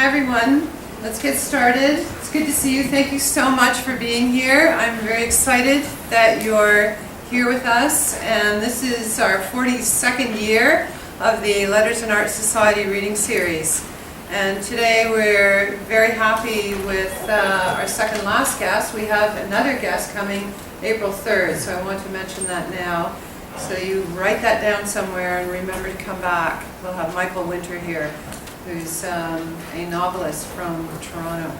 Hi everyone, let's get started. It's good to see you. Thank you so much for being here. I'm very excited that you're here with us, and this is our 42nd year of the Letters and Arts Society reading series. And today we're very happy with our second last guest. We have another guest coming April 3rd, so I want to mention that now. So you write that down somewhere and remember to come back. We'll have Michael Winter here, who's a novelist from Toronto.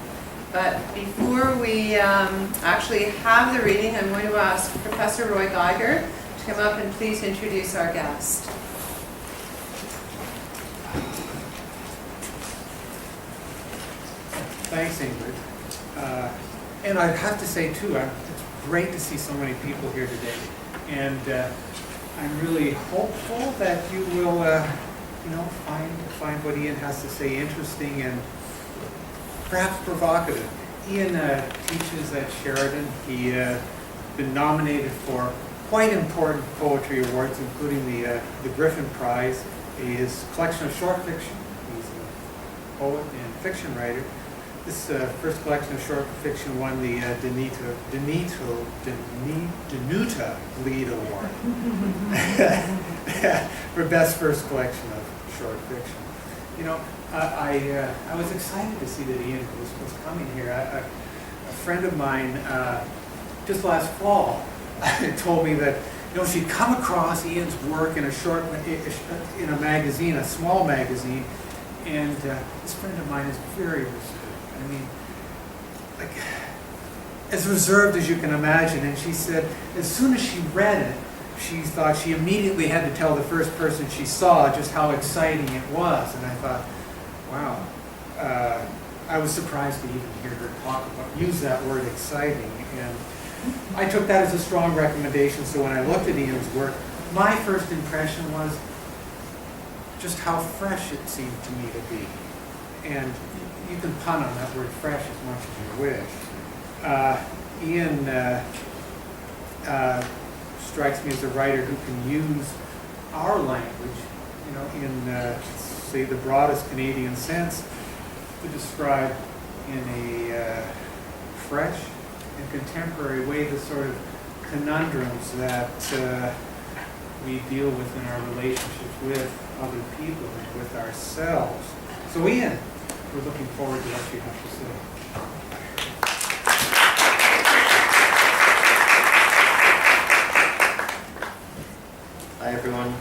But before we actually have the reading, I'm going to ask Professor Roy Geiger to come up and please introduce our guest. Thanks, Ingrid. And I have to say too, it's great to see so many people here today. And I'm really hopeful that you will find what Ian has to say interesting and perhaps provocative. Ian teaches at Sheridan. He's been nominated for quite important poetry awards, including the Griffin Prize, his collection of short fiction. He's a poet and fiction writer. This first collection of short fiction won the Danuta Lead Award for best first collection of short fiction. You know, I was excited to see that Ian was coming here. A friend of mine just last fall told me that she'd come across Ian's work in a magazine, a small magazine, and this friend of mine is very reserved. I mean, like, as reserved as you can imagine. And she said as soon as she read it, she thought she immediately had to tell the first person she saw just how exciting it was. And I thought, wow, I was surprised to even hear her use that word exciting. And I took that as a strong recommendation. So when I looked at Ian's work, my first impression was just how fresh it seemed to me to be. And you can pun on that word fresh as much as you wish. Ian strikes me as a writer who can use our language, in say the broadest Canadian sense, to describe in a fresh and contemporary way the sort of conundrums that we deal with in our relationships with other people and with ourselves. So Ian, we're looking forward to what you have to say. Hi everyone.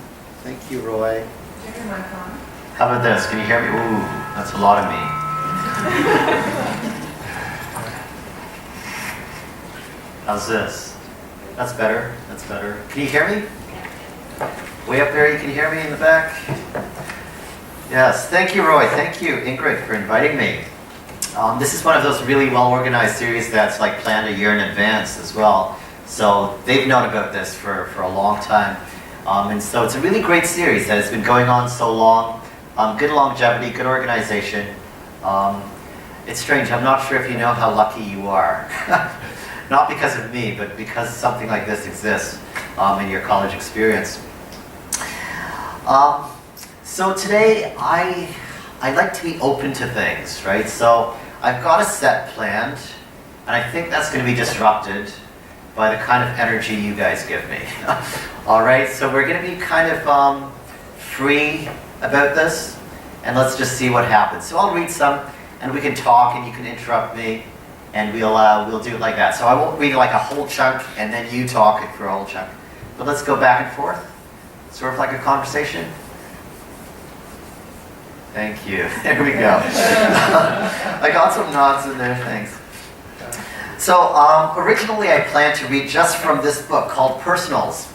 Thank you, Roy. Turn your mic on. How about this? Can you hear me? Ooh, that's a lot of me. How's this? That's better. That's better. Can you hear me? Way up there, you can hear me in the back? Yes, thank you, Roy. Thank you, Ingrid, for inviting me. This is one of those really well-organized series that's like planned a year in advance as well. So they've known about this for a long time. And so it's a really great series that has been going on so long. Good longevity, good organization. It's strange, I'm not sure if you know how lucky you are. Not because of me, but because something like this exists in your college experience. So today, I like to be open to things, right? So I've got a set planned, and I think that's going to be disrupted by the kind of energy you guys give me. All right, so we're going to be kind of free about this, and let's just see what happens. So I'll read some, and we can talk, and you can interrupt me, and we'll do it like that. So I won't read like a whole chunk, and then you talk for a whole chunk. But let's go back and forth, sort of like a conversation. Thank you. There we go. I got some nods in there, thanks. So originally I planned to read just from this book called Personals.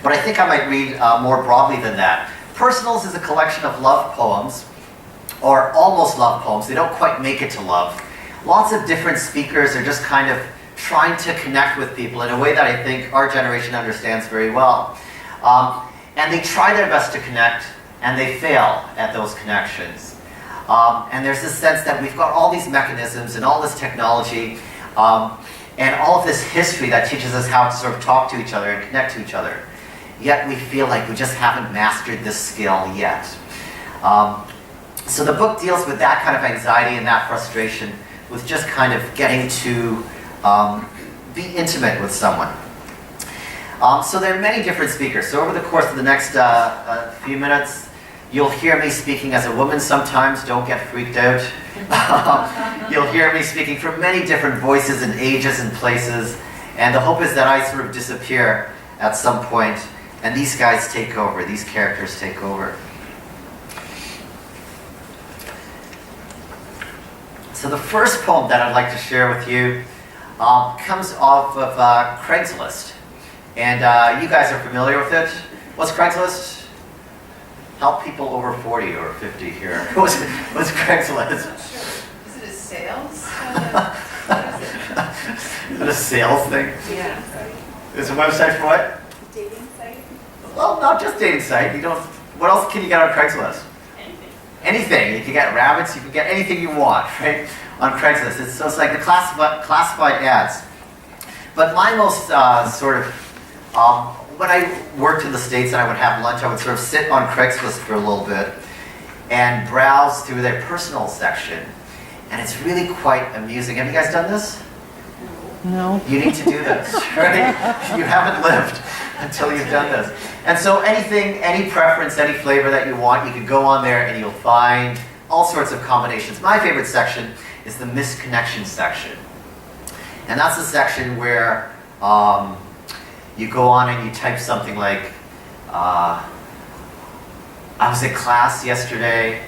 But I think I might read more broadly than that. Personals is a collection of love poems, or almost love poems. They don't quite make it to love. Lots of different speakers are just kind of trying to connect with people in a way that I think our generation understands very well. And they try their best to connect, and they fail at those connections. And there's this sense that we've got all these mechanisms and all this technology and all of this history that teaches us how to sort of talk to each other and connect to each other. Yet we feel like we just haven't mastered this skill yet. So the book deals with that kind of anxiety and that frustration with just kind of getting to be intimate with someone. So there are many different speakers. So over the course of the next few minutes, you'll hear me speaking as a woman sometimes. Don't get freaked out. You'll hear me speaking from many different voices and ages and places. And the hope is that I sort of disappear at some point, and these guys take over, these characters take over. So the first poem that I'd like to share with you comes off of Craigslist. And you guys are familiar with it. What's Craigslist? Help people over 40 or 50 here. What's Craigslist? Is it a sales? Is it a sales thing? Yeah. It's a website for what? Dating site? Well, not just dating site. You don't. What else can you get on Craigslist? Anything. Anything. You can get rabbits. You can get anything you want, right? On Craigslist. It's like the classified ads. But my most sort of when I worked in the States and I would have lunch, I would sort of sit on Craigslist for a little bit and browse through their personal section. And it's really quite amusing. Have you guys done this? No. You need to do this, right? You haven't lived until you've done this. And so anything, any preference, any flavor that you want, you can go on there and you'll find all sorts of combinations. My favorite section is the misconnection section. And that's the section where you go on and you type something like, I was at class yesterday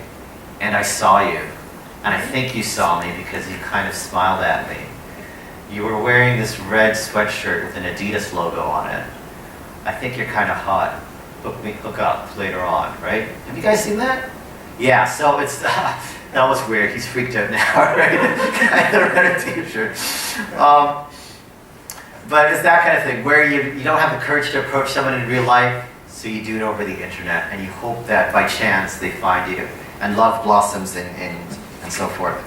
and I saw you. And I think you saw me because you kind of smiled at me. You were wearing this red sweatshirt with an Adidas logo on it. I think you're kind of hot. Hook up later on, right? Have you guys seen that? Yeah, so it's, that was weird. He's freaked out now, right? Kind of red t-shirt. But it's that kind of thing where you don't have the courage to approach someone in real life, so you do it over the internet, and you hope that by chance they find you, and love blossoms and so forth.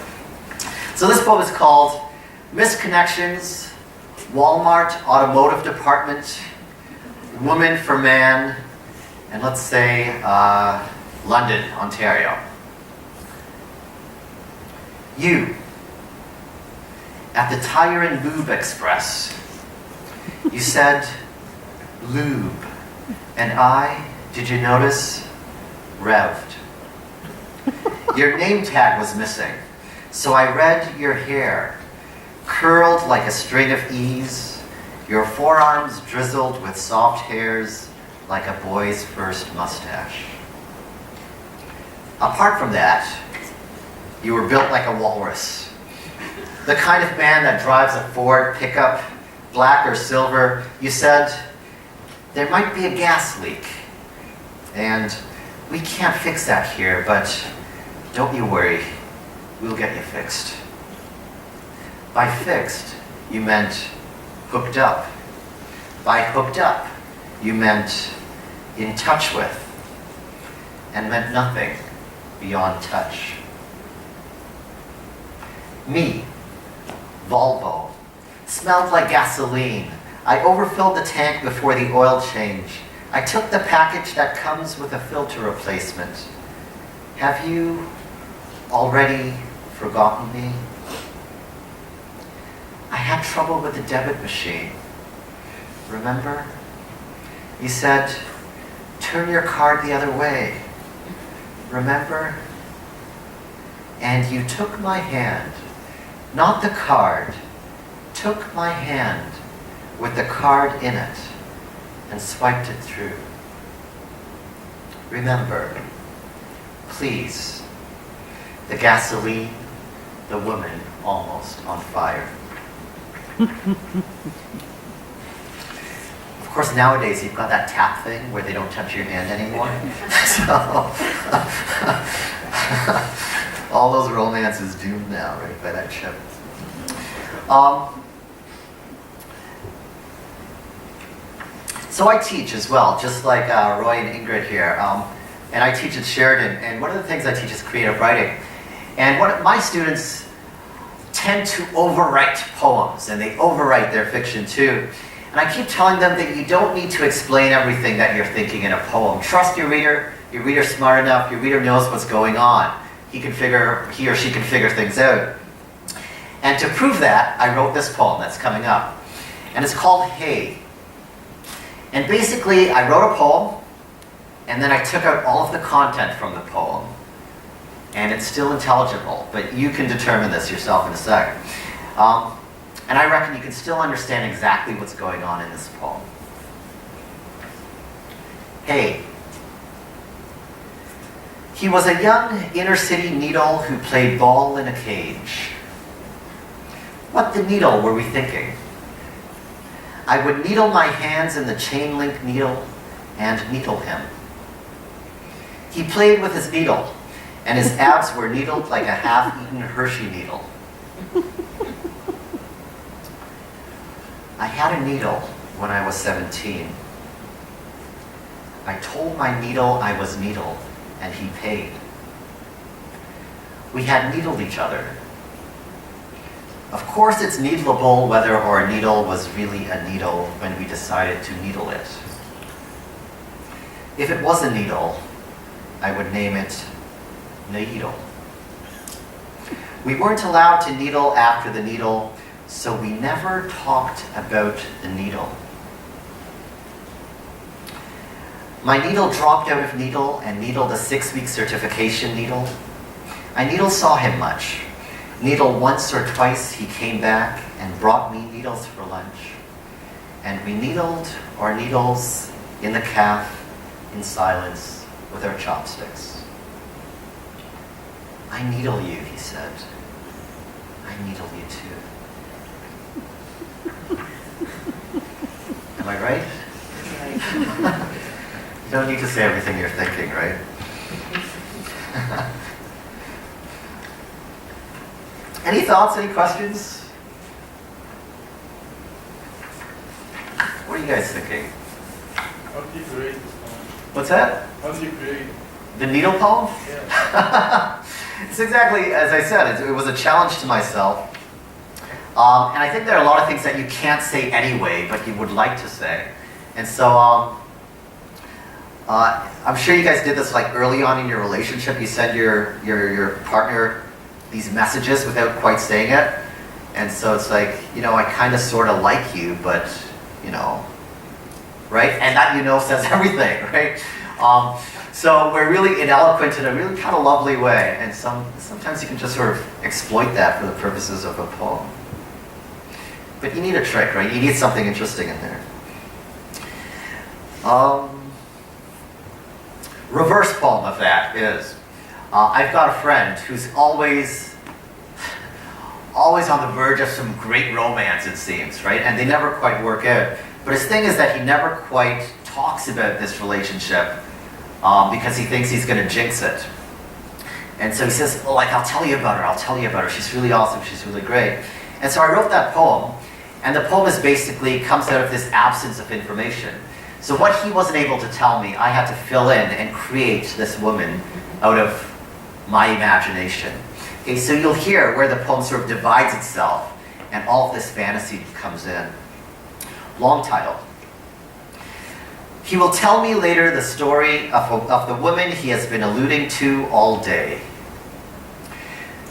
So this poem is called Misconnections, Walmart Automotive Department, Woman for Man, and let's say London, Ontario. You, at the Tire and Lube Express, you said lube, and I, did you notice, revved. Your name tag was missing, so I read your hair, curled like a string of E's, your forearms drizzled with soft hairs like a boy's first mustache. Apart from that, you were built like a walrus, the kind of man that drives a Ford pickup, black or silver. You said, there might be a gas leak, and we can't fix that here, but don't you worry, we'll get you fixed. By fixed, you meant hooked up. By hooked up, you meant in touch with, and meant nothing beyond touch. Me, Volvo, smelled like gasoline. I overfilled the tank before the oil change. I took the package that comes with a filter replacement. Have you already forgotten me? I had trouble with the debit machine. Remember? You said, turn your card the other way. Remember? And you took my hand, not the card, took my hand with the card in it and swiped it through. Remember, please, the gasoline, the woman almost on fire. Of course, nowadays you've got that tap thing where they don't touch your hand anymore. So, all those romances doomed now, right, by that chip. So I teach as well, just like Roy and Ingrid here. And I teach at Sheridan, and one of the things I teach is creative writing. And my students tend to overwrite poems, and they overwrite their fiction too. And I keep telling them that you don't need to explain everything that you're thinking in a poem. Trust your reader. Your reader's smart enough. Your reader knows what's going on. he or she can figure things out. And to prove that, I wrote this poem that's coming up. And it's called Hey. And basically, I wrote a poem, and then I took out all of the content from the poem. And it's still intelligible, but you can determine this yourself in a sec. And I reckon you can still understand exactly what's going on in this poem. Hey. He was a young inner-city needle who played ball in a cage. What the needle were we thinking? I would needle my hands in the chain-link needle and needle him. He played with his needle, and his abs were needled like a half-eaten Hershey needle. I had a needle when I was 17. I told my needle I was needled, and he paid. We had needled each other. Of course it's needleable whether our needle was really a needle when we decided to needle it. If it was a needle, I would name it Needle. We weren't allowed to needle after the needle, so we never talked about the needle. My needle dropped out of needle and needled a 6-week certification needle. I needle saw him much. Needle once or twice he came back and brought me needles for lunch. And we needled our needles in the calf in silence with our chopsticks. I needle you, he said. I needle you too. Am I right? You don't need to say everything you're thinking, right? Any thoughts, any questions? What are you guys thinking? How did you create this poem? What's that? How did you create it? The needle poem? Yeah. It's exactly as I said. It was a challenge to myself. And I think there are a lot of things that you can't say anyway, but you would like to say. And so I'm sure you guys did this like early on in your relationship. You send your partner these messages without quite saying it. And so it's like, you know, I kind of sort of like you, but, you know, right? And that, you know, says everything, right? So we're really ineloquent in a really kind of lovely way. And sometimes you can just sort of exploit that for the purposes of a poem. But you need a trick, right? You need something interesting in there. Reverse poem of that is, I've got a friend who's always on the verge of some great romance, it seems, right? And they never quite work out. But his thing is that he never quite talks about this relationship because he thinks he's going to jinx it. And so he says, oh, like, I'll tell you about her. She's really awesome. She's really great. And so I wrote that poem. And the poem is basically comes out of this absence of information. So what he wasn't able to tell me, I had to fill in and create this woman out of my imagination. Okay, so you'll hear where the poem sort of divides itself and all of this fantasy comes in. Long title. He will tell me later the story of the woman he has been alluding to all day.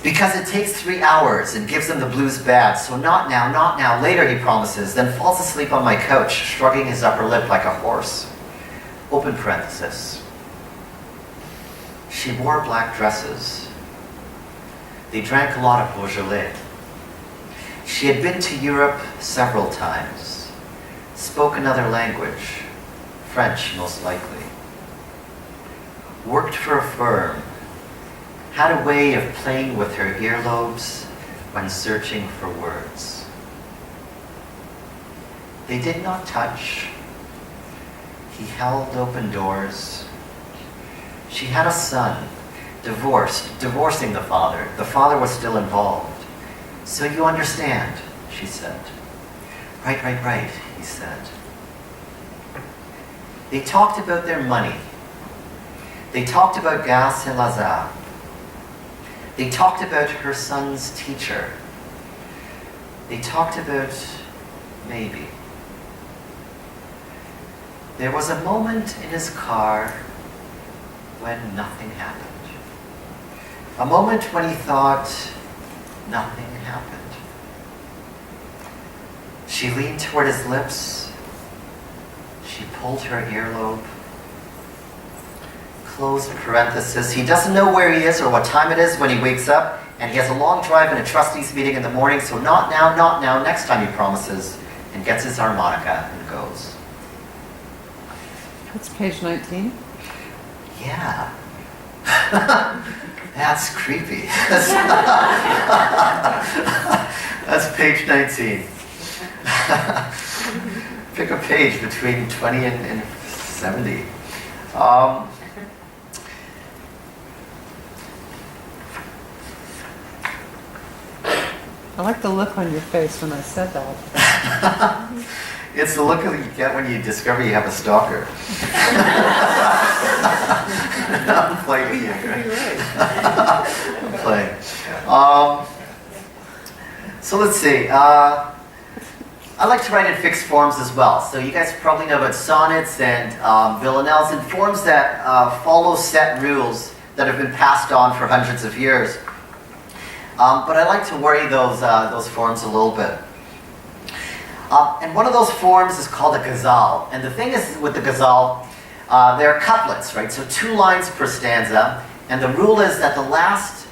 Because it takes 3 hours and gives him the blues bad, so not now, later, he promises, then falls asleep on my couch, shrugging his upper lip like a horse. Open parenthesis. She wore black dresses. They drank a lot of Beaujolais. She had been to Europe several times, spoke another language, French most likely. Worked for a firm, had a way of playing with her earlobes when searching for words. They did not touch. He held open doors. She had a son, divorcing the father. The father was still involved. So you understand, she said. Right, he said. They talked about their money. They talked about Gare Saint-Lazare. They talked about her son's teacher. They talked about maybe. There was a moment in his car when nothing happened. A moment when he thought nothing happened. She leaned toward his lips. She pulled her earlobe. Close parenthesis. He doesn't know where he is or what time it is when he wakes up, and he has a long drive and a trustees meeting in the morning, so not now, not now, next time, he promises, and gets his harmonica and goes. That's page 19. Yeah. That's creepy. That's page 19. Pick a page between 20 and 70. I like the look on your face when I said that. It's the look that you get when you discover you have a stalker. I'm playing with you, right? I'm playing. So let's see. I like to write in fixed forms as well. So you guys probably know about sonnets and villanelles and forms that follow set rules that have been passed on for hundreds of years. But I like to worry those forms a little bit. And one of those forms is called a ghazal. And the thing is with the ghazal, there are couplets, right? So 2 lines per stanza. And the rule is that the last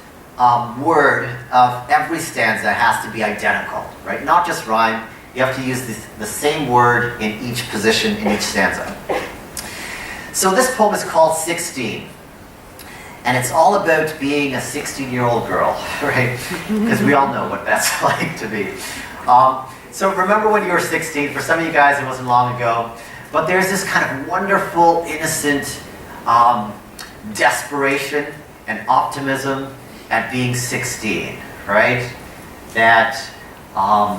word of every stanza has to be identical, right? Not just rhyme. You have to use the same word in each position in each stanza. So this poem is called 16. And it's all about being a 16-year-old girl, right? Because we all know what that's like to be. So remember when you were 16, for some of you guys it wasn't long ago, but there's this kind of wonderful, innocent desperation and optimism at being 16, right? That, I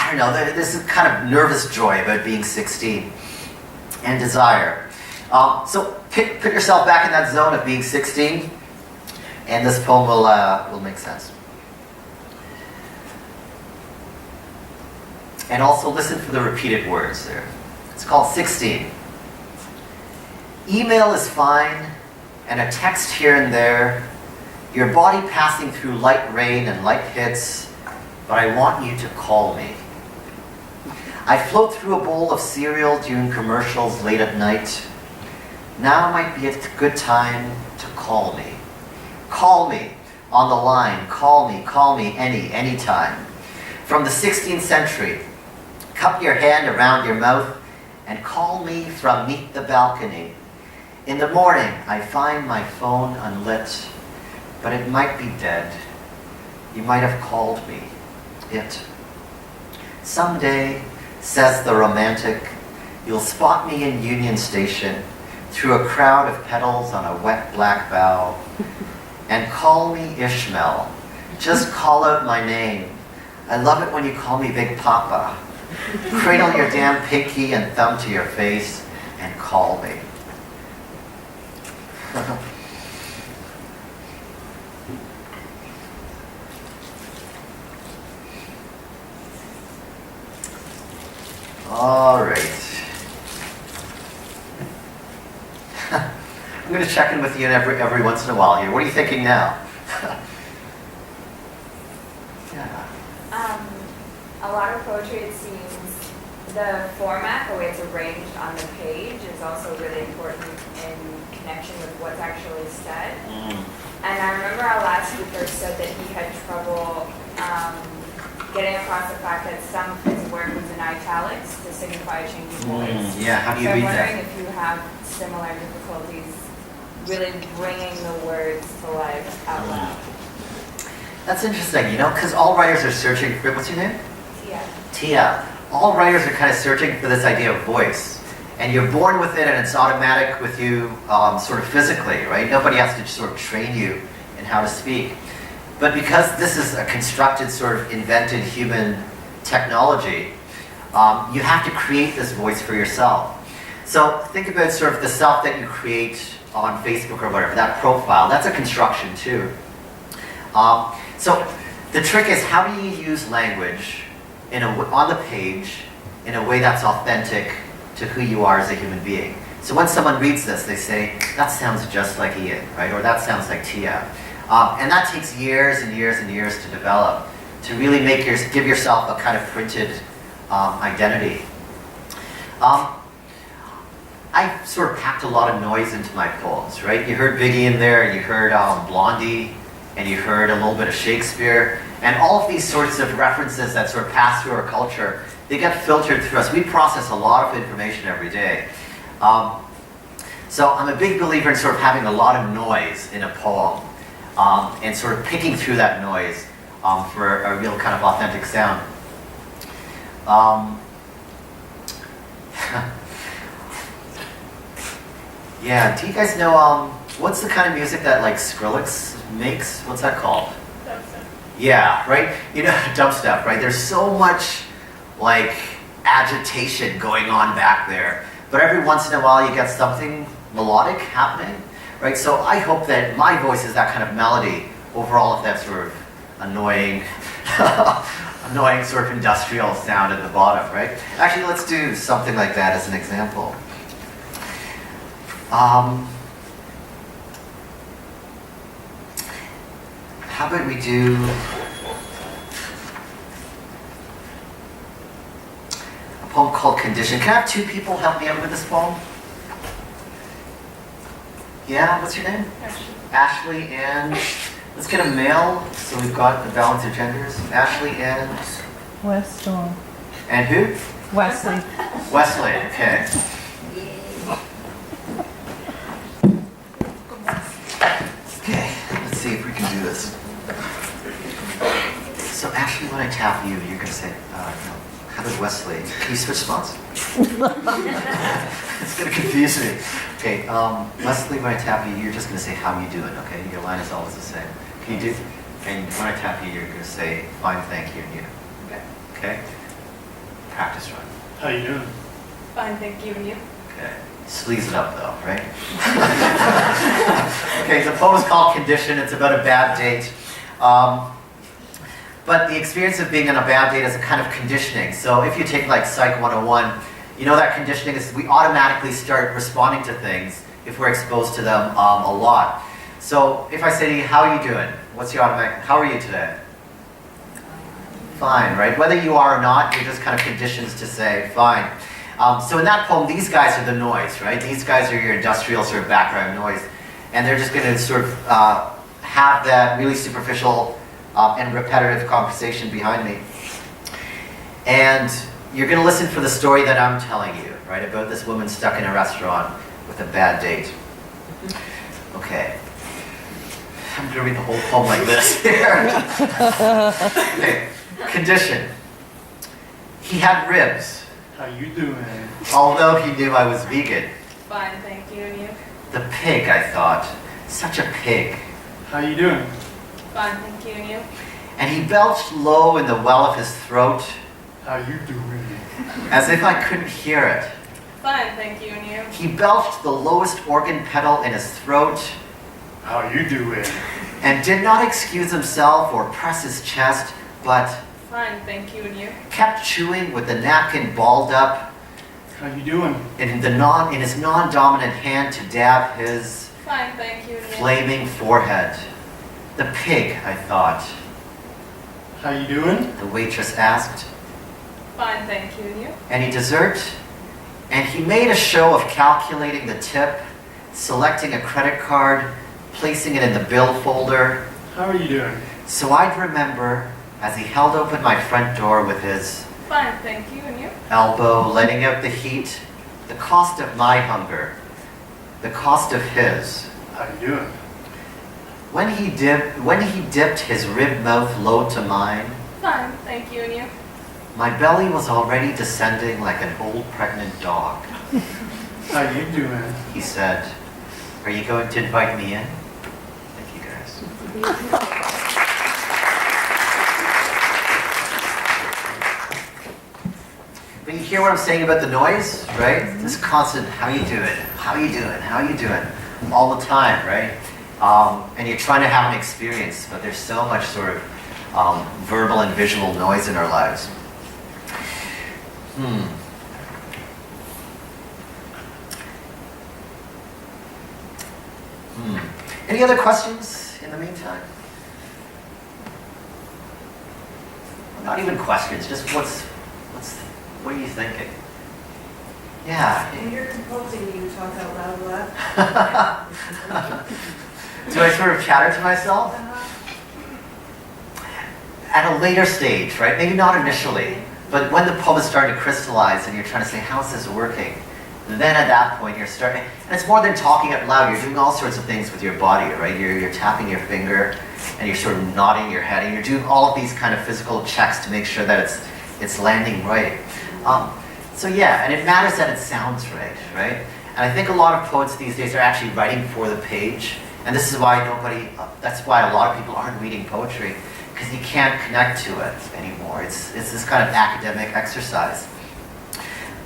don't know, there's this kind of nervous joy about being 16 and desire. So put yourself back in that zone of being 16, and this poem will make sense. And also listen for the repeated words there. It's called 16. Email is fine, and a text here and there. Your body passing through light rain and light hits, but I want you to call me. I float through a bowl of cereal during commercials late at night. Now might be a good time to call me. Call me on the line. Call me anytime. From the 16th century, cup your hand around your mouth and call me from neath the balcony. In the morning, I find my phone unlit, but it might be dead. You might have called me. It. Someday, says the romantic, you'll spot me in Union Station through a crowd of petals on a wet black bough and call me Ishmael. Just call out my name. I love it when you call me Big Papa. Cradle your damn pinky and thumb to your face and call me. All right. I'm going to check in with you every once in a while here. What are you thinking now? Yeah. A lot of poetry, it seems, the format, the way it's arranged on the page, is also really important in connection with what's actually said. And I remember our last speaker said that he had trouble getting across the fact that some of his work was in italics to signify a change in voice. Yeah, how do you So I'm read wondering that? if you have similar difficulties really bringing the words to life out loud. That's interesting, you know, because all writers are searching for, what's your name? Yeah. Tia. All writers are kind of searching for this idea of voice. And you're born with it and it's automatic with you sort of physically, right? Nobody has to sort of train you in how to speak. But because this is a constructed, sort of invented human technology, you have to create this voice for yourself. So think about sort of the self that you create on Facebook or whatever, that profile, that's a construction too. So the trick is, how do you use language on the page in a way that's authentic to who you are as a human being? So when someone reads this, they say, that sounds just like Ian, right? Or that sounds like Tia. And that takes years and years and years to develop, to really give yourself a kind of printed identity. I sort of packed a lot of noise into my poems, right? You heard Biggie in there, and you heard Blondie, and you heard a little bit of Shakespeare, and all of these sorts of references that sort of pass through our culture, they get filtered through us. We process a lot of information every day. So I'm a big believer in sort of having a lot of noise in a poem, and sort of picking through that noise for a real kind of authentic sound. Yeah, do you guys know, what's the kind of music that like Skrillex makes? What's that called? Dubstep. Yeah, right? You know, dubstep, right? There's so much like agitation going on back there. But every once in a while you get something melodic happening, right? So I hope that my voice is that kind of melody over all of that sort of annoying, annoying sort of industrial sound at the bottom, right? Actually, let's do something like that as an example. How about we do a poem called Condition? Can I have two people help me out with this poem? Yeah, what's your name? Ashley and, let's get a male, so we've got the balance of genders. Ashley and... Wes Storm. And who? Wesley. Wesley, okay. Okay, let's see if we can do this. So Ashley, when I tap you, you're gonna say, no, how about Wesley? Can you switch spots? It's gonna confuse me. Okay, Wesley, when I tap you, you're just gonna say, how you doing, okay? Your line is always the same. Can you do, and when I tap you, you're gonna say, fine, thank you, and you. Okay. Okay? Practice run. How you doing? Fine, thank you, and you? Okay. Sleaze it up though, right? Okay, the poem is called Condition. It's about a bad date. But the experience of being on a bad date is a kind of conditioning. So if you take like Psych 101, you know that conditioning is we automatically start responding to things if we're exposed to them a lot. So if I say to you, how are you doing? What's your automatic, how are you today? Fine, right? Whether you are or not, you're just kind of conditioned to say, fine. So in that poem, these guys are the noise, right? These guys are your industrial sort of background noise. And they're just going to sort of have that really superficial and repetitive conversation behind me. And you're going to listen for the story that I'm telling you, right? About this woman stuck in a restaurant with a bad date. Okay. I'm going to read the whole poem like this here. Okay. Condition. He had ribs, How you doing? although he knew I was vegan. Fine, thank you, and you? The pig, I thought. Such a pig. How you doing? Fine, thank you, and you? And he belched low in the well of his throat, How you doing? as if I couldn't hear it. Fine, thank you, and you? He belched the lowest organ pedal in his throat, How you doing? and did not excuse himself or press his chest, but Fine, thank you, and you? kept chewing with the napkin balled up How you doing? in his non-dominant hand to dab his Fine, thank you, and you? flaming forehead. The pig, I thought, How you doing? the waitress asked. Fine, thank you, and you? Any dessert? And he made a show of calculating the tip, selecting a credit card, placing it in the bill folder, How are you doing? so I'd remember as he held open my front door with his Fine, thank you, and you? elbow, letting out the heat, the cost of my hunger, the cost of his. How you doing? When he dipped his rib mouth low to mine, Fine, thank you, and you? my belly was already descending like an old pregnant dog. How you doing? He said, are you going to invite me in? Thank you guys. But you hear what I'm saying about the noise, right? This constant, how you doing? How you doing? How you doing? All the time, right? And you're trying to have an experience, but there's so much sort of verbal and visual noise in our lives. Any other questions in the meantime? Not even questions, just what are you thinking? Yeah. When you're composing, do you talk out loud a lot? Do I sort of chatter to myself? At a later stage, right? Maybe not initially, but when the poem is starting to crystallize and you're trying to say, how's this working? Then at that point you're starting, and it's more than talking out loud, you're doing all sorts of things with your body, right? You're tapping your finger and you're sort of nodding your head and you're doing all of these kind of physical checks to make sure that it's landing right. So yeah, and it matters that it sounds right? And I think a lot of poets these days are actually writing for the page, and this is why that's why a lot of people aren't reading poetry, because you can't connect to it anymore. It's this kind of academic exercise.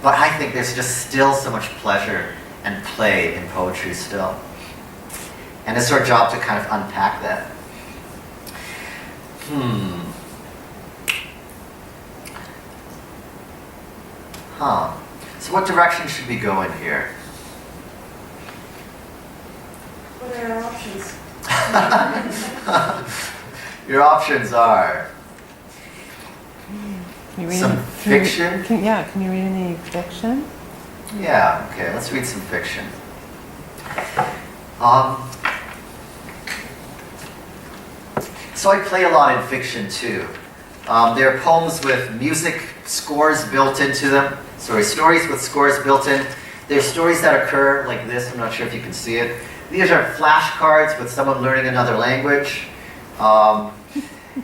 But I think there's just still so much pleasure and play in poetry still. And it's our job to kind of unpack that. So what direction should we go in here? What are our options? Your options are Can you read some can you- fiction. Can you read any fiction? Yeah, okay, let's read some fiction. So I play a lot in fiction too. There are poems with music scores built into them. Stories with scores built in. There's stories that occur like this, I'm not sure if you can see it. These are flashcards with someone learning another language.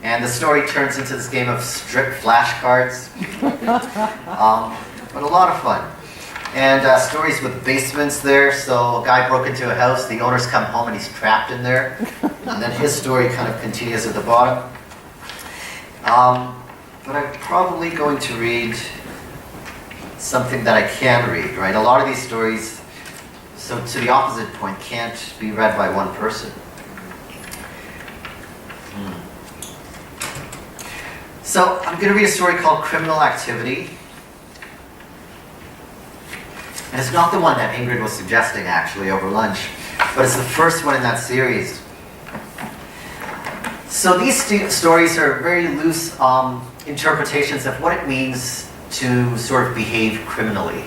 And the story turns into this game of strip flashcards. But a lot of fun. And stories with basements there. So a guy broke into a house, the owners come home and he's trapped in there. And then his story kind of continues at the bottom. But I'm probably going to read something that I can read, right? A lot of these stories, so to the opposite point, can't be read by one person. So I'm going to read a story called Criminal Activity. And it's not the one that Ingrid was suggesting actually over lunch, but it's the first one in that series. So these stories are very loose interpretations of what it means to sort of behave criminally.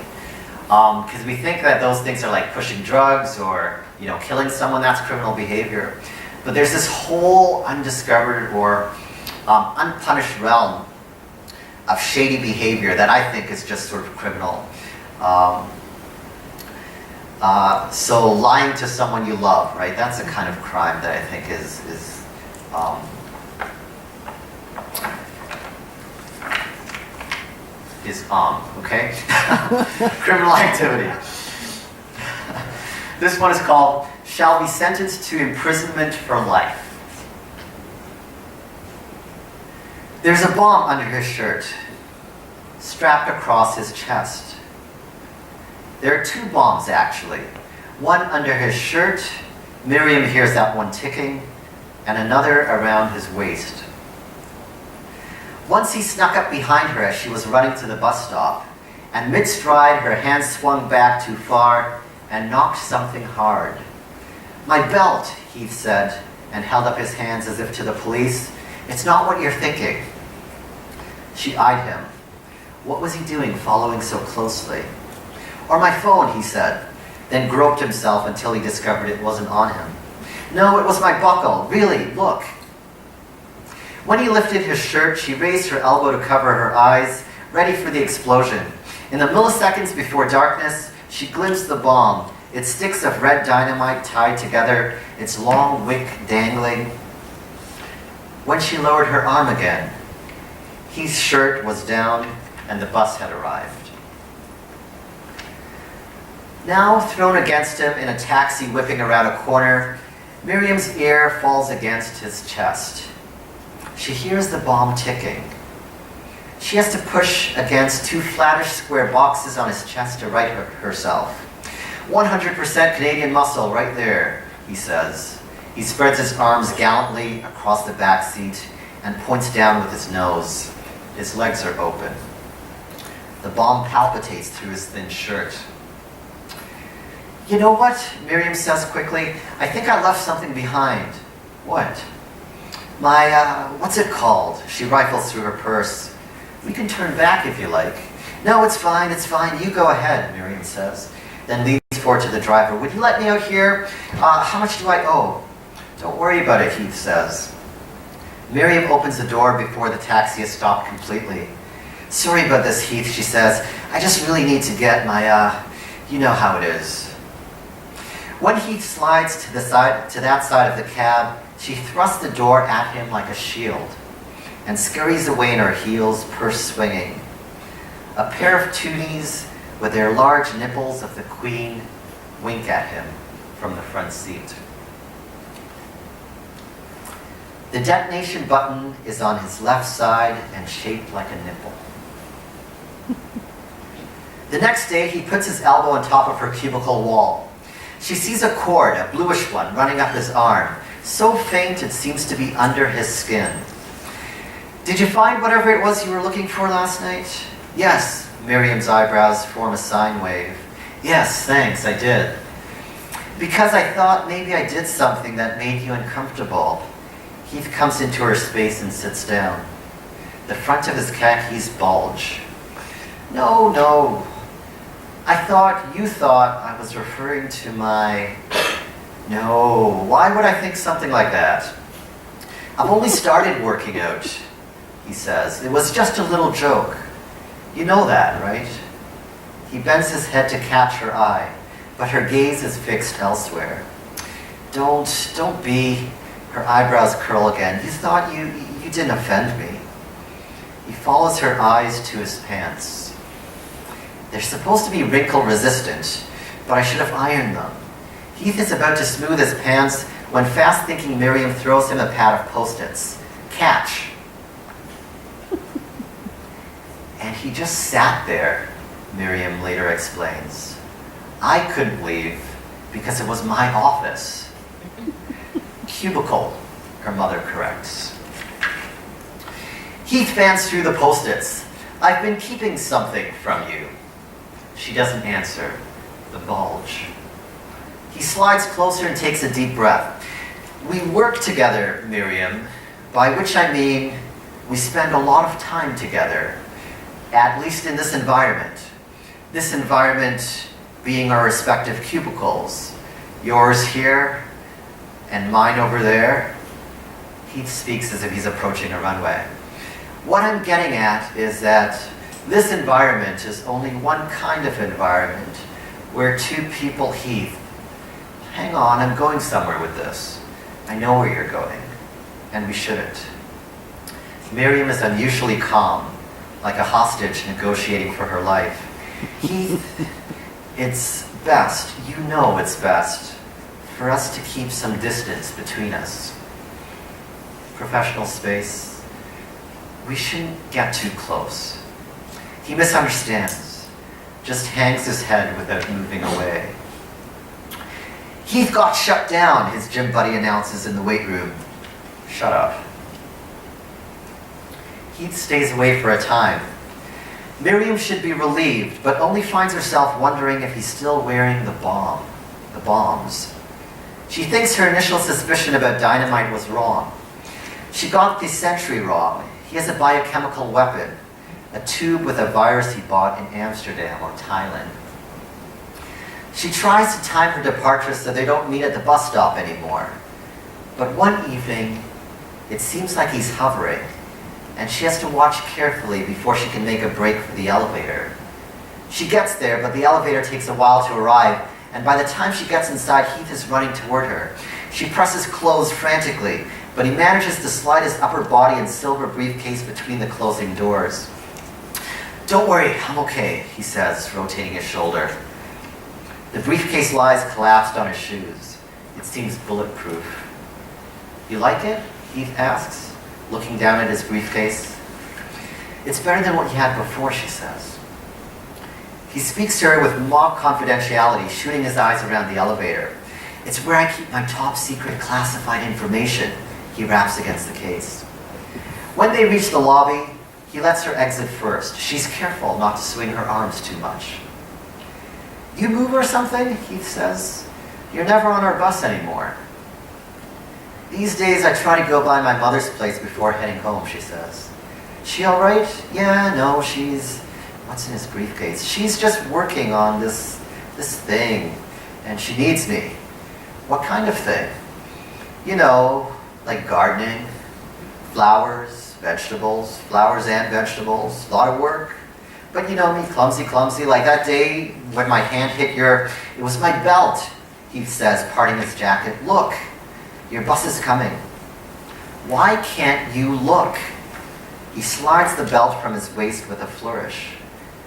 Because we think that those things are like pushing drugs or killing someone, that's criminal behavior. But there's this whole undiscovered or unpunished realm of shady behavior that I think is just sort of criminal. So lying to someone you love, right? That's a kind of crime that I think is okay? Criminal activity. This one is called, Shall Be Sentenced to Imprisonment for Life. There's a bomb under his shirt, strapped across his chest. There are two bombs, actually. One under his shirt, Miriam hears that one ticking, and another around his waist. Once he snuck up behind her as she was running to the bus stop, and mid-stride her hand swung back too far and knocked something hard. My belt, Heath said, and held up his hands as if to the police. It's not what you're thinking. She eyed him. What was he doing following so closely? Or my phone, he said, then groped himself until he discovered it wasn't on him. No, it was my buckle. Really, look. When he lifted his shirt, she raised her elbow to cover her eyes, ready for the explosion. In the milliseconds before darkness, she glimpsed the bomb, its sticks of red dynamite tied together, its long wick dangling. When she lowered her arm again, Heath's shirt was down and the bus had arrived. Now thrown against him in a taxi whipping around a corner, Miriam's ear falls against his chest. She hears the bomb ticking. She has to push against two flattish square boxes on his chest to right herself. 100% Canadian muscle right there, he says. He spreads his arms gallantly across the back seat and points down with his nose. His legs are open. The bomb palpitates through his thin shirt. You know what? Miriam says quickly. I think I left something behind. What? My, what's it called? She rifles through her purse. We can turn back if you like. No, it's fine, you go ahead, Miriam says. Then leans forward to the driver. Would you let me out here? How much do I owe? Don't worry about it, Heath says. Miriam opens the door before the taxi is stopped completely. Sorry about this, Heath, she says. I just really need to get my, you know how it is. When Heath slides to that side of the cab, she thrusts the door at him like a shield and scurries away in her heels, purse swinging. A pair of tooties with their large nipples of the queen wink at him from the front seat. The detonation button is on his left side and shaped like a nipple. The next day, he puts his elbow on top of her cubicle wall. She sees a cord, a bluish one, running up his arm, so faint it seems to be under his skin. Did you find whatever it was you were looking for last night? Yes, Miriam's eyebrows form a sine wave. Yes, thanks, I did. Because I thought maybe I did something that made you uncomfortable. Heath comes into her space and sits down. The front of his khakis bulge. No. You thought I was referring to my... No, why would I think something like that? I've only started working out, he says. It was just a little joke. You know that, right? He bends his head to catch her eye, but her gaze is fixed elsewhere. Don't be... Her eyebrows curl again. You thought you didn't offend me. He follows her eyes to his pants. They're supposed to be wrinkle resistant, but I should have ironed them. Heath is about to smooth his pants when fast-thinking Miriam throws him a pad of Post-its. Catch. And he just sat there, Miriam later explains. I couldn't leave because it was my office. Cubicle, her mother corrects. Heath fans through the Post-its. I've been keeping something from you. She doesn't answer. The bulge. He slides closer and takes a deep breath. We work together, Miriam, by which I mean we spend a lot of time together, at least in this environment. This environment being our respective cubicles. Yours here, and mine over there. Heath speaks as if he's approaching a runway. What I'm getting at is that this environment is only one kind of environment where two people, Heath. Hang on, I'm going somewhere with this. I know where you're going, and we shouldn't. Miriam is unusually calm, like a hostage negotiating for her life. Heath, it's best, you know it's best, for us to keep some distance between us. Professional space. We shouldn't get too close. He misunderstands, just hangs his head without moving away. Heath got shut down, his gym buddy announces in the weight room. Shut up. Heath stays away for a time. Miriam should be relieved, but only finds herself wondering if he's still wearing the bombs. She thinks her initial suspicion about dynamite was wrong. She got the century wrong. He has a biochemical weapon, a tube with a virus he bought in Amsterdam or Thailand. She tries to time her departure so they don't meet at the bus stop anymore. But one evening, it seems like he's hovering, and she has to watch carefully before she can make a break for the elevator. She gets there, but the elevator takes a while to arrive, and by the time she gets inside, Heath is running toward her. She presses closed frantically, but he manages to slide his upper body and silver briefcase between the closing doors. Don't worry, I'm okay, he says, rotating his shoulder. The briefcase lies collapsed on his shoes. It seems bulletproof. You like it? Heath asks, looking down at his briefcase. It's better than what you had before, she says. He speaks to her with mock confidentiality, shooting his eyes around the elevator. It's where I keep my top secret classified information, he raps against the case. When they reach the lobby, he lets her exit first. She's careful not to swing her arms too much. You move or something? Heath says. You're never on our bus anymore. These days I try to go by my mother's place before heading home, she says. She all right? Yeah, no, she's... What's in his briefcase? She's just working on this thing, and she needs me. What kind of thing? You know, like gardening, flowers, vegetables, flowers and vegetables, a lot of work. But you know me, clumsy, like that day when my hand hit it was my belt, he says, parting his jacket. Look, your bus is coming. Why can't you look? He slides the belt from his waist with a flourish.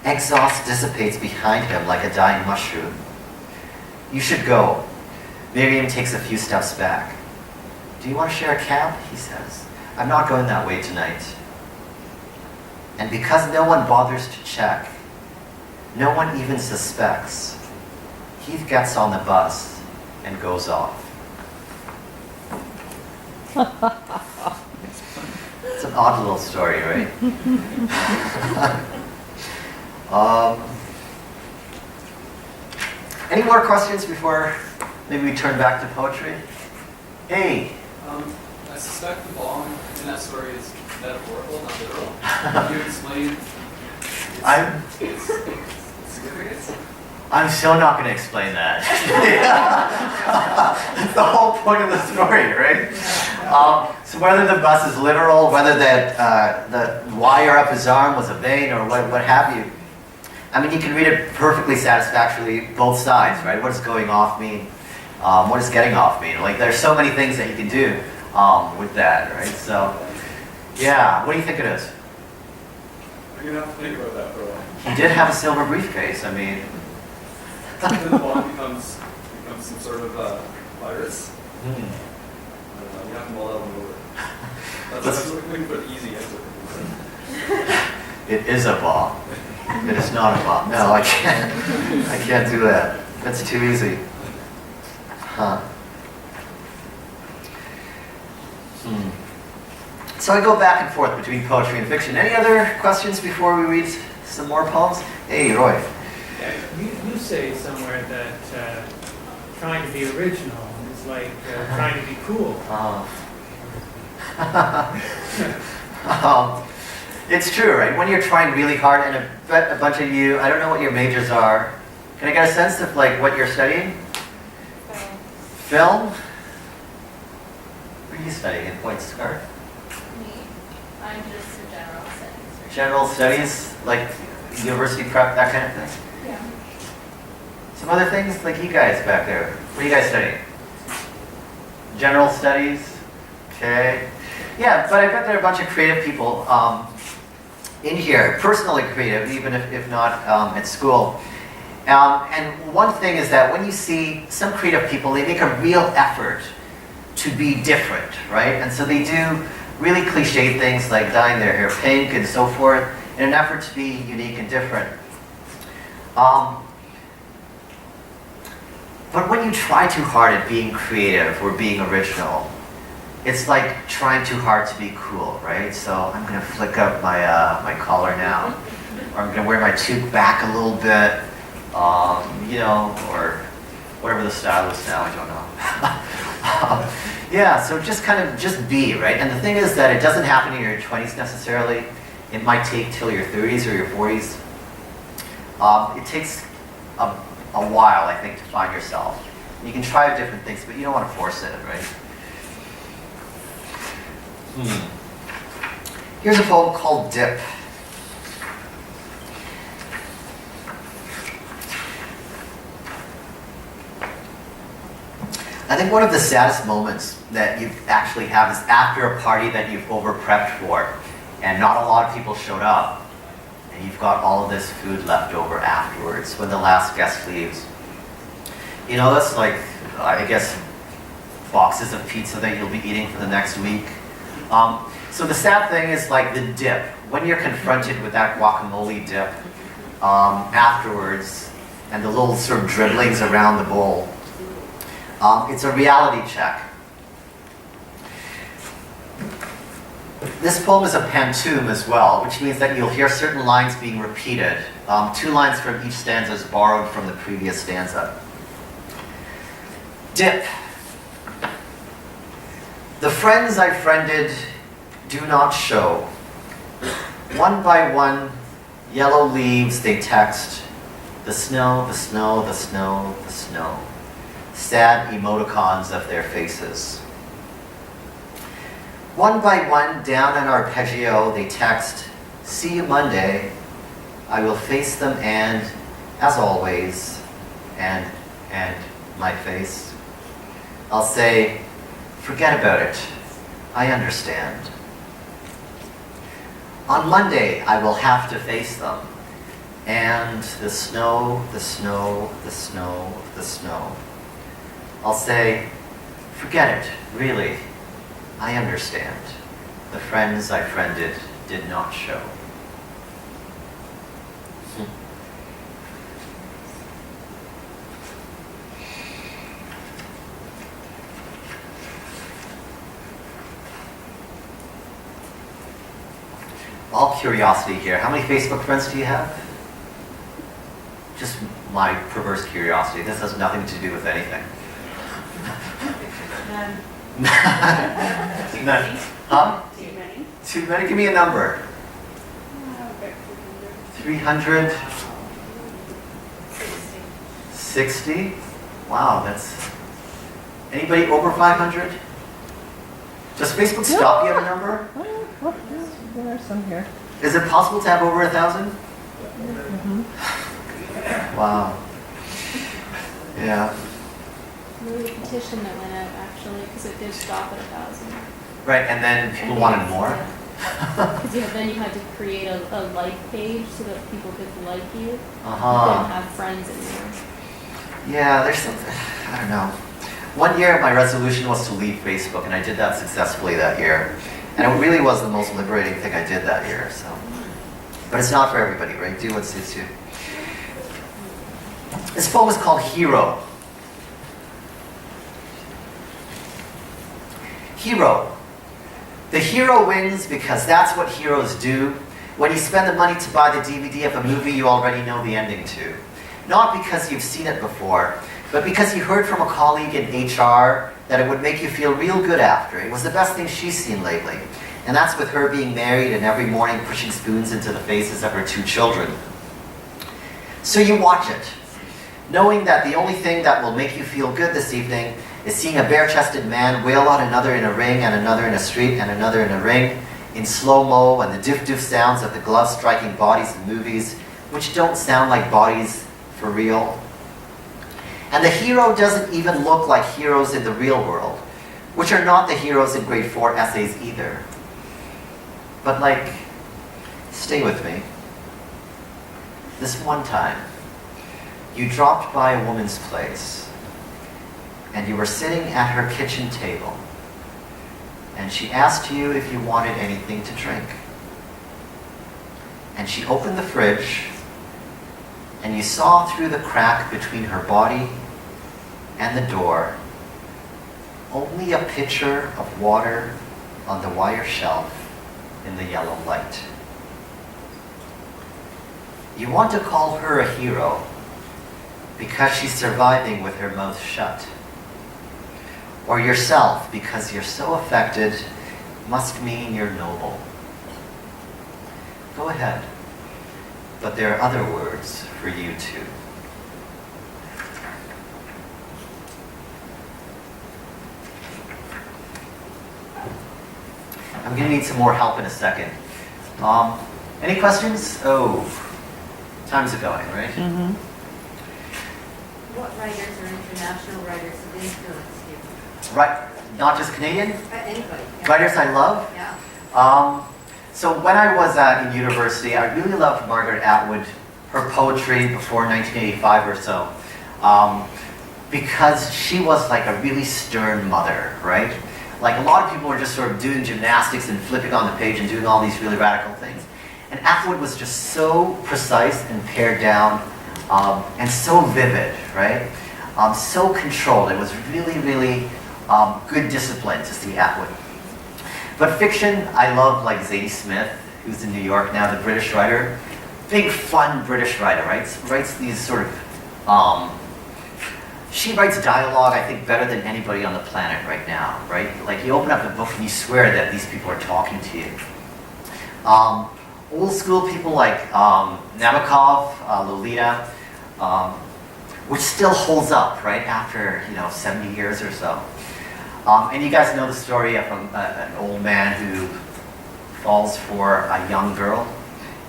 Exhaust dissipates behind him like a dying mushroom. You should go. Miriam takes a few steps back. Do you want to share a cab? He says. I'm not going that way tonight. And because no one bothers to check, no one even suspects, Heath gets on the bus and goes off. It's an odd little story, right? Any more questions before maybe we turn back to poetry? Hey. I suspect the bomb in that story is metaphorical, not literal. Can you explain its significance? I'm still not going to explain that. That's the whole point of the story, right? So whether the bus is literal, whether that the wire up his arm was a vein or what have you, I mean, you can read it perfectly satisfactorily, both sides, right? What does going off mean? What does getting off mean? Like, there's so many things that you can do with that, right? So, yeah, what do you think it is? I'm going to have to think about that for a while. He did have a silver briefcase, I mean. Then the bomb becomes some sort of virus. I don't know, you have to mull that one over. That's looking for an easy answer. It is a bomb. It is not a bomb. No, I can't do that. That's too easy. Huh. So I go back and forth between poetry and fiction. Any other questions before we read some more poems? Hey, Roy. You say somewhere that trying to be original is like trying to be cool. It's true, right? When you're trying really hard, and a bunch of you, I don't know what your majors are. Can I get a sense of like what you're studying? Film? What are you studying in Point Scar? Me? I'm just a general studies. General studies, like university prep, that kind of thing? Yeah. Some other things, like you guys back there. What are you guys studying? General studies? Okay. Yeah, but I bet there are a bunch of creative people in here, personally creative, even if not at school. And one thing is that when you see some creative people, they make a real effort to be different, right? And so they do really cliched things like dyeing their hair pink and so forth in an effort to be unique and different. But when you try too hard at being creative or being original, it's like trying too hard to be cool, right? So I'm going to flick up my collar now, or I'm going to wear my toque back a little bit, you know, or whatever the style is now, I don't know. Yeah, so just kind of just be, right? And the thing is that it doesn't happen in your 20s necessarily. It might take till your 30s or your 40s. It takes a while, I think, to find yourself. You can try different things, but you don't want to force it, right? Here's a poem called Dip. I think one of the saddest moments that you actually have is after a party that you've over-prepped for, and not a lot of people showed up, and you've got all of this food left over afterwards when the last guest leaves. You know, that's like, I guess, boxes of pizza that you'll be eating for the next week. So the sad thing is like the dip. When you're confronted with that guacamole dip afterwards, and the little sort of dribblings around the bowl, it's a reality check. This poem is a pantoum as well, which means that you'll hear certain lines being repeated. 2 lines from each stanza is borrowed from the previous stanza. Dip. The friends I friended do not show. One by one, yellow leaves they text. The snow, the snow, the snow, the snow. Sad emoticons of their faces. One by one, down an arpeggio, they text, see you Monday. I will face them and, as always, and my face. I'll say, forget about it. I understand. On Monday, I will have to face them. And the snow, the snow, the snow, the snow. I'll say, forget it, really. I understand. The friends I friended did not show. All curiosity here. How many Facebook friends do you have? Just my perverse curiosity. This has nothing to do with anything. None. Huh? Too many. Too many? Give me a number. About 300? 60? Wow, that's... Anybody over 500? Does Facebook stop you at a number? Oh, there are some here. Is it possible to have over 1,000? Wow. Yeah. There was a petition that went out actually, because it did stop at 1,000. Right, and then people wanted more? Because then you had to create a like page so that people could like you. You Uh-huh. couldn't have friends in there. Yeah, there's something, I don't know. One year my resolution was to leave Facebook, and I did that successfully that year. And it really was the most liberating thing I did that year, so. But it's not for everybody, right? Do what suits you. This poem is called Hero. Hero. The hero wins because that's what heroes do. When you spend the money to buy the DVD of a movie you already know the ending to. Not because you've seen it before, but because you heard from a colleague in HR that it would make you feel real good after. It was the best thing she's seen lately. And that's with her being married and every morning pushing spoons into the faces of her 2 children. So you watch it, knowing that the only thing that will make you feel good this evening is seeing a bare-chested man wail on another in a ring and another in a street and another in a ring in slow-mo, and the doof-doof sounds of the gloves striking bodies in movies, which don't sound like bodies for real. And the hero doesn't even look like heroes in the real world, which are not the heroes in grade 4 essays either. But like, stay with me. This one time, you dropped by a woman's place, and you were sitting at her kitchen table, and she asked you if you wanted anything to drink. And she opened the fridge, and you saw through the crack between her body and the door only a pitcher of water on the wire shelf in the yellow light. You want to call her a hero because she's surviving with her mouth shut. Or yourself because you're so affected must mean you're noble. Go ahead, but there are other words for you too. I'm going to need some more help in a second. Any questions? Oh, time's going, right? Mm-hmm. What writers or international writers have influenced you? Right, not just Canadian. Anybody. Writers I love. Yeah. So when I was in university, I really loved Margaret Atwood, her poetry before 1985 or so, because she was like a really stern mother, right? Like a lot of people were just sort of doing gymnastics and flipping on the page and doing all these really radical things. And Atwood was just so precise and pared down and so vivid, right? So controlled. It was really, really good discipline to see Atwood. But fiction, I love like Zadie Smith, who's in New York now, the British writer. Big, fun British writer, right? Writes these sort of, she writes dialogue, I think, better than anybody on the planet right now, right? Like, you open up the book and you swear that these people are talking to you. Old school people like Nabokov, Lolita, which still holds up, right, after, 70 years or so. And you guys know the story of an old man who falls for a young girl,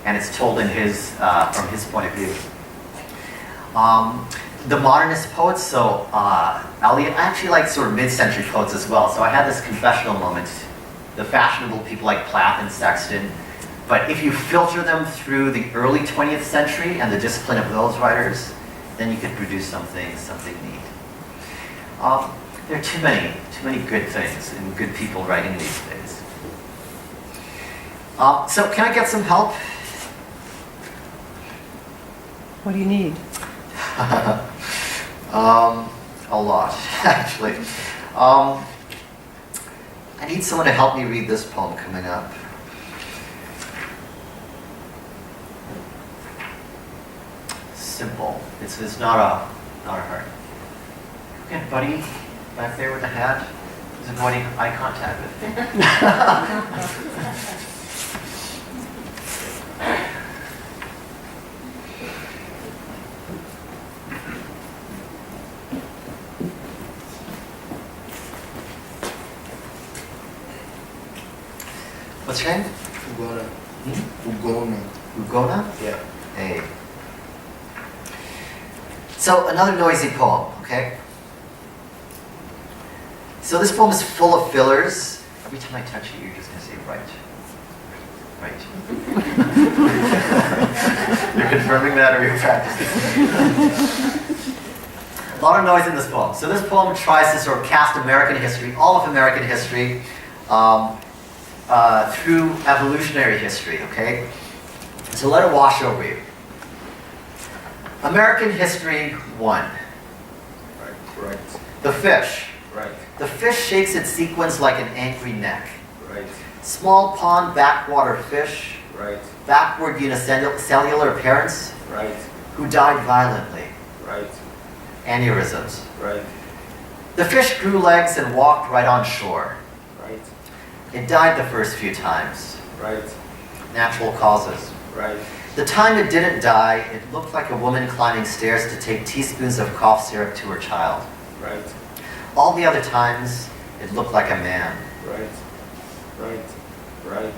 and it's told in from his point of view. The modernist poets, so Eliot, I actually like sort of mid-century poets as well, so I had this confessional moment. The fashionable people like Plath and Sexton, but if you filter them through the early 20th century and the discipline of those writers, then you could produce something neat. There are too many good things and good people writing these days. So can I get some help? What do you need? A lot, actually. I need someone to help me read this poem coming up. Simple. It's not a hard. Okay, buddy, back there with the hat, is avoiding eye contact with me. What's your name? Ugona. Ugona. Ugona? Yeah. Hey. So another noisy poem, okay? So this poem is full of fillers. Every time I touch it, you're just going to say right. Right. You're confirming that or you're practicing? A lot of noise in this poem. So this poem tries to sort of cast American history, all of American history, through evolutionary history, okay? So let it wash over you. American History 1. Right. The fish. Right. The fish shakes its sequence like an angry neck. Right. Small pond backwater fish, Right. backward unicellular parents Right. who died violently. Right. Aneurysms. Right. The fish grew legs and walked right on shore. Right. It died the first few times. Right. Natural causes. Right. The time it didn't die, it looked like a woman climbing stairs to take teaspoons of cough syrup to her child. Right. All the other times, it looked like a man. Right. Right. Right.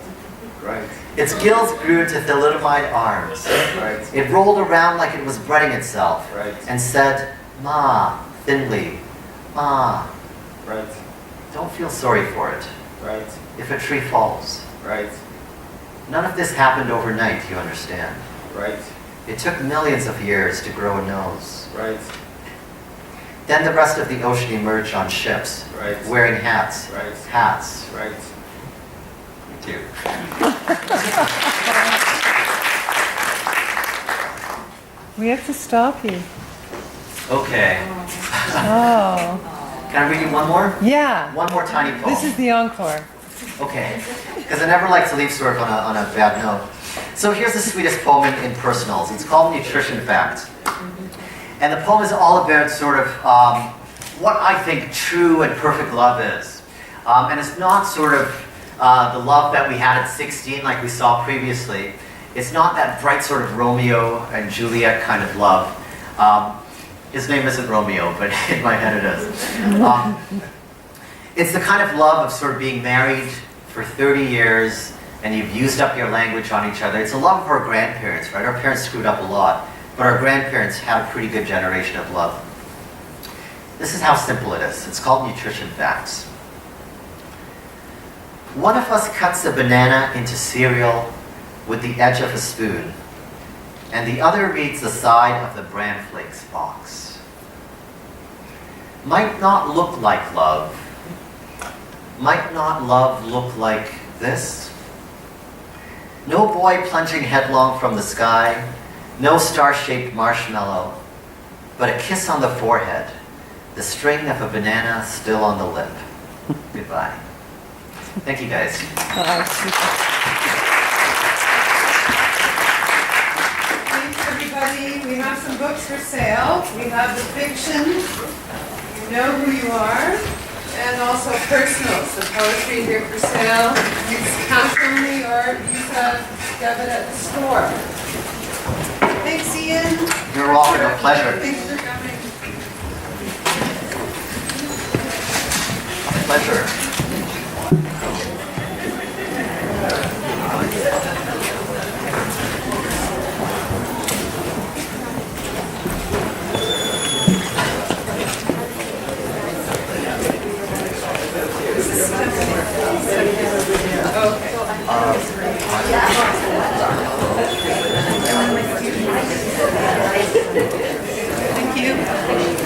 Right. Its gills grew into thalidomide arms. Right. It rolled around like it was breading itself Right. and said, "Ma," thinly, "Ma, Right. don't feel sorry for it. Right. If a tree falls." Right. None of this happened overnight, you understand. Right. It took millions of years to grow a nose. Right. Then the rest of the ocean emerged on ships, Right. wearing hats. Right. Hats. Right. Thank you. We have to stop you. Okay. Oh, Can I read you one more? yeah. One more tiny poem. This is the encore. Okay, because I never like to leave sort of on a bad note. So here's the sweetest poem in Personals. It's called Nutrition Fact. And the poem is all about sort of what I think true and perfect love is. And it's not sort of the love that we had at 16 like we saw previously. It's not that bright sort of Romeo and Juliet kind of love. His name isn't Romeo, but in my head it is. It's the kind of love of sort of being married for 30 years and you've used up your language on each other. It's a love of our grandparents, right? Our parents screwed up a lot, but our grandparents had a pretty good generation of love. This is how simple it is. It's called Nutrition Facts. One of us cuts a banana into cereal with the edge of a spoon, and the other reads the side of the Bran Flakes box. Might not look like love. Might not love look like this? No boy plunging headlong from the sky, no star-shaped marshmallow, but a kiss on the forehead, the string of a banana still on the lip. Goodbye. Thank you, guys. Thanks, everybody. We have some books for sale. We have the fiction, You Know Who You Are, and also personals, the poetry here for sale. It's cash only or use a debit at the store. Thanks, Ian. You're welcome. A pleasure. Thanks for coming. Pleasure. Thank you.